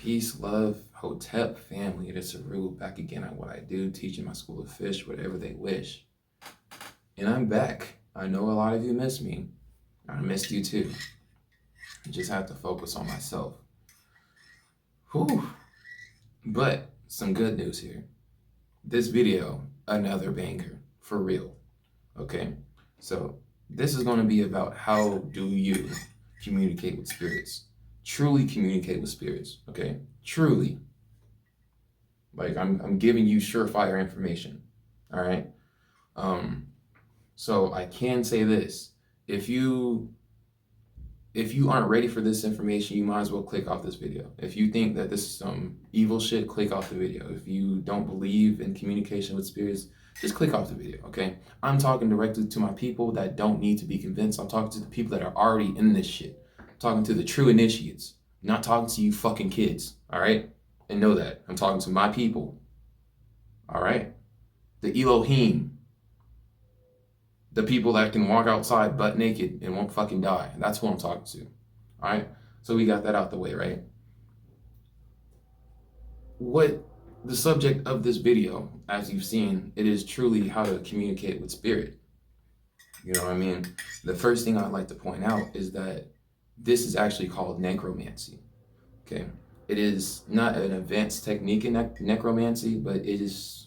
Peace, love, Hotep family. It is Heru back again on what I do, teaching my school of fish, whatever they wish. And I'm back. I know a lot of you miss me. I missed you too. I just have to focus on myself. Whew. But some good news here. This video, another banger, for real. Okay? So this is going to be about how do you communicate with spirits. Truly communicate with spirits, okay? Truly. Like I'm giving you surefire information, all right? So I can say this. If you aren't ready for this information, you might as well click off this video. If you think that this is some evil shit, click off the video. If you don't believe in communication with spirits, just click off the video, okay? I'm talking directly to my people that don't need to be convinced. I'm talking to the people that are already in this shit. I'm talking to the true initiates. I'm not talking to you fucking kids, all right? And know that. I'm talking to my people, all right? The Elohim. The people that can walk outside butt naked and won't fucking die. That's who I'm talking to, all right? So we got that out the way, right? What the subject of this video, as you've seen, it is truly how to communicate with spirit. You know what I mean? The first thing I'd like to point out is that this is actually called necromancy, okay? It is not an advanced technique in necromancy, but it's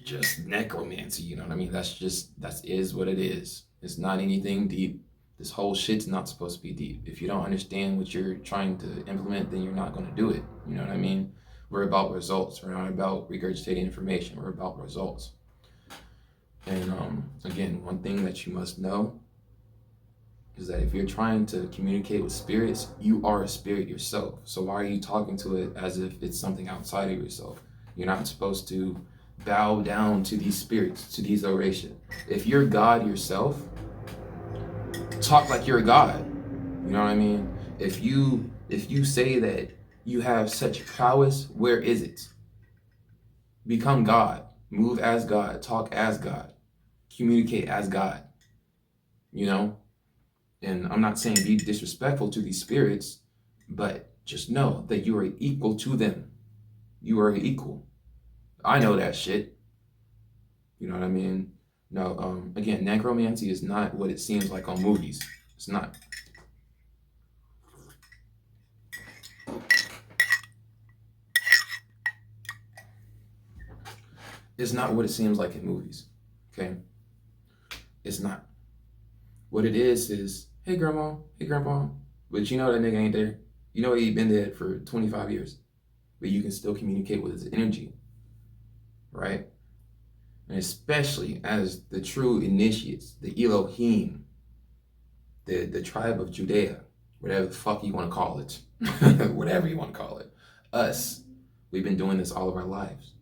just necromancy, you know what I mean? That is what it is. It's not anything deep. This whole shit's not supposed to be deep. If you don't understand what you're trying to implement, then you're not going to do it. You know what I mean? We're about results. We're not about regurgitating information. We're about results. And again, one thing that you must know is that if you're trying to communicate with spirits, you are a spirit yourself. So why are you talking to it as if it's something outside of yourself? You're not supposed to bow down to these spirits, to these orations. If you're God yourself, talk like you're a God. You know what I mean? If you say that you have such prowess, where is it? Become God. Move as God. Talk as God. Communicate as God. You know? And I'm not saying be disrespectful to these spirits, but just know that you are equal to them. You are equal. I know that shit. You know what I mean? No, again, necromancy is not what it seems like on movies. It's not. It's not what it seems like in movies, okay? It's not. What it is, hey grandma, hey grandpa, but you know that nigga ain't there. You know he been dead for 25 years, but you can still communicate with his energy, right? And especially as the true initiates, the Elohim, the tribe of Judea, whatever the fuck you want to call it, whatever you want to call it, us, we've been doing this all of our lives.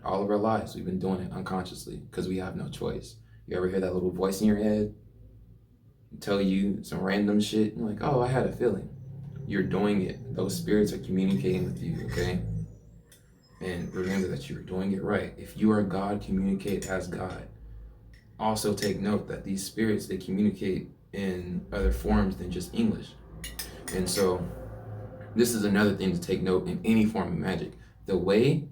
All of our lives, we've been doing it unconsciously because we have no choice. You ever hear that little voice in your head tell you some random shit? You're like, oh, I had a feeling. You're doing it. Those spirits are communicating with you, okay? And remember that you're doing it right. If you are God, communicate as God. Also take note that these spirits, they communicate in other forms than just English. And so this is another thing to take note in any form of magic. The way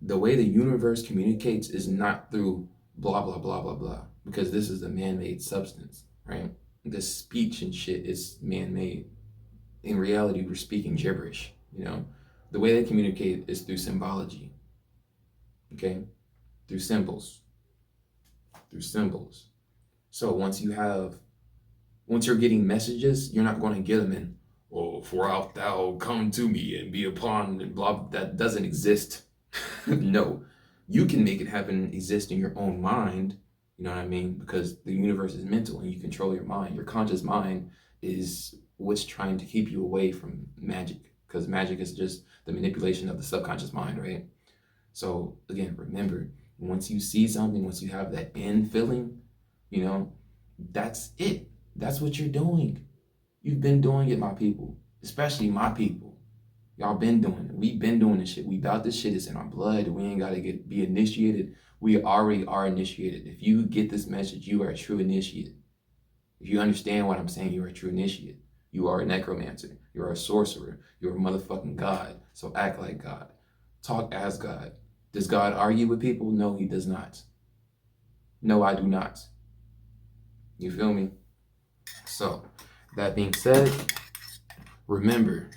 the universe communicates is not through blah, blah, blah, blah, blah, because this is a man-made substance, right? This speech and shit is man-made. In reality, we're speaking gibberish, you know? The way they communicate is through symbology, okay? Through symbols. So once you're getting messages, you're not going to get them in, oh, for out thou come to me and be upon, and blah, that doesn't exist. No, you can make it happen, exist in your own mind, you know what I mean? Because the universe is mental and you control your mind. Your conscious mind is what's trying to keep you away from magic, because magic is just the manipulation of the subconscious mind, right? So again, remember, once you see something, once you have that end feeling, you know, that's it. That's what you're doing. You've been doing it, my people, especially my people. Y'all been doing it. We've been doing this shit. We about this shit. It's in our blood. We ain't got to be initiated. We already are initiated. If you get this message, you are a true initiate. If you understand what I'm saying, you're a true initiate. You are a necromancer. You're a sorcerer. You're a motherfucking God. So act like God. Talk as God. Does God argue with people? No, he does not. No, I do not. You feel me? So, that being said, remember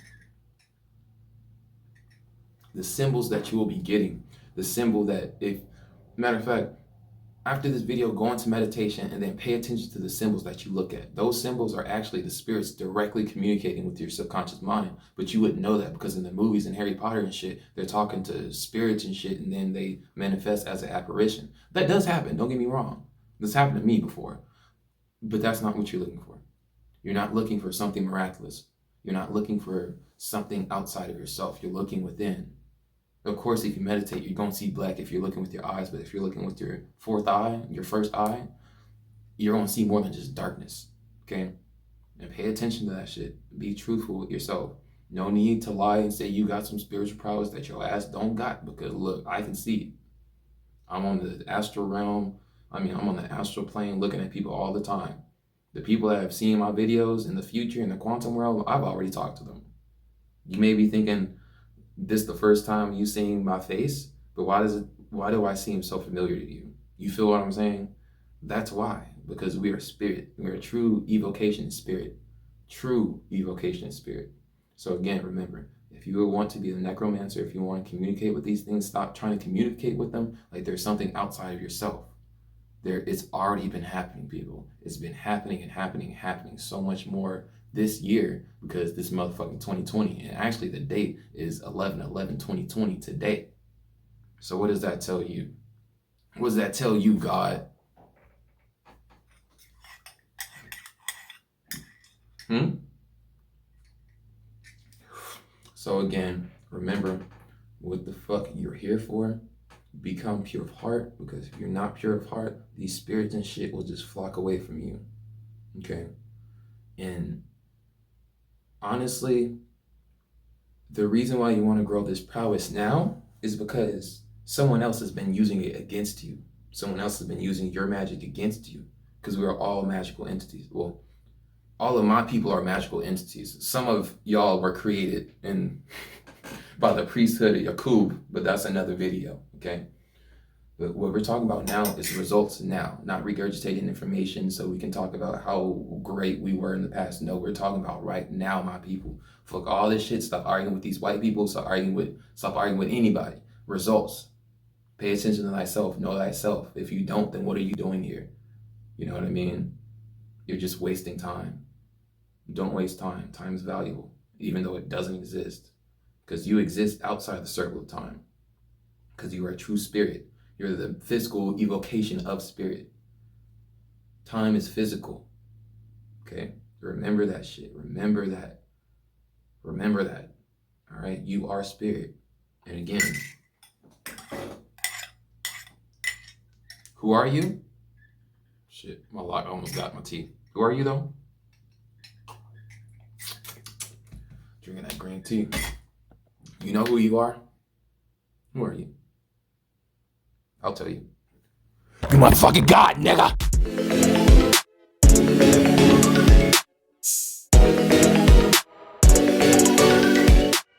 the symbols that you will be getting. The symbol that, if, matter of fact, after this video, go into meditation and then pay attention to the symbols that you look at. Those symbols are actually the spirits directly communicating with your subconscious mind. But you wouldn't know that because in the movies and Harry Potter and shit, they're talking to spirits and shit and then they manifest as an apparition. That does happen, don't get me wrong. This happened to me before. But that's not what you're looking for. You're not looking for something miraculous. You're not looking for something outside of yourself. You're looking within. Of course, if you meditate, you're going to see black if you're looking with your eyes, but if you're looking with your fourth eye, your first eye, you're going to see more than just darkness, okay? And pay attention to that shit. Be truthful with yourself. No need to lie and say you got some spiritual prowess that your ass don't got, because look, I can see it. I'm on the astral realm. I'm on the astral plane looking at people all the time. The people that have seen my videos in the future, in the quantum realm, I've already talked to them. You may be thinking, this the first time you seeing my face, but why do I seem so familiar to you? You feel what I'm saying? That's why, because we are spirit. We are a true evocation spirit. True evocation spirit. So again, remember, if you want to be a necromancer, if you want to communicate with these things, stop trying to communicate with them like there's something outside of yourself. It's already been happening, people. It's been happening and happening and happening so much more this year, because this motherfucking 2020, and actually the date is 11/11/2020 today. So what does that tell you? What does that tell you, God? So again, remember what the fuck you're here for. Become pure of heart, because if you're not pure of heart, these spirits and shit will just flock away from you. Okay? And honestly, the reason why you want to grow this prowess now is because someone else has been using it against you. Someone else has been using your magic against you, because we are all magical entities. Well, all of my people are magical entities. Some of y'all were created by the priesthood of Yakub, but that's another video, okay? But what we're talking about now is results now, not regurgitating information so we can talk about how great we were in the past. No, we're talking about right now, my people. Fuck all this shit. Stop arguing with these white people. Stop arguing with anybody. Results. Pay attention to thyself. Know thyself. If you don't, then what are you doing here? You know what I mean? You're just wasting time. Don't waste time. Time is valuable, even though it doesn't exist. Because you exist outside the circle of time. Because you are a true spirit. You're the physical evocation of spirit. Time is physical. Okay? Remember that shit. Remember that. Remember that. All right? You are spirit. And again, who are you? Shit, my lock almost got my teeth. Who are you though? Drinking that green tea. You know who you are? Who are you? I'll tell you. You motherfucking God, nigga!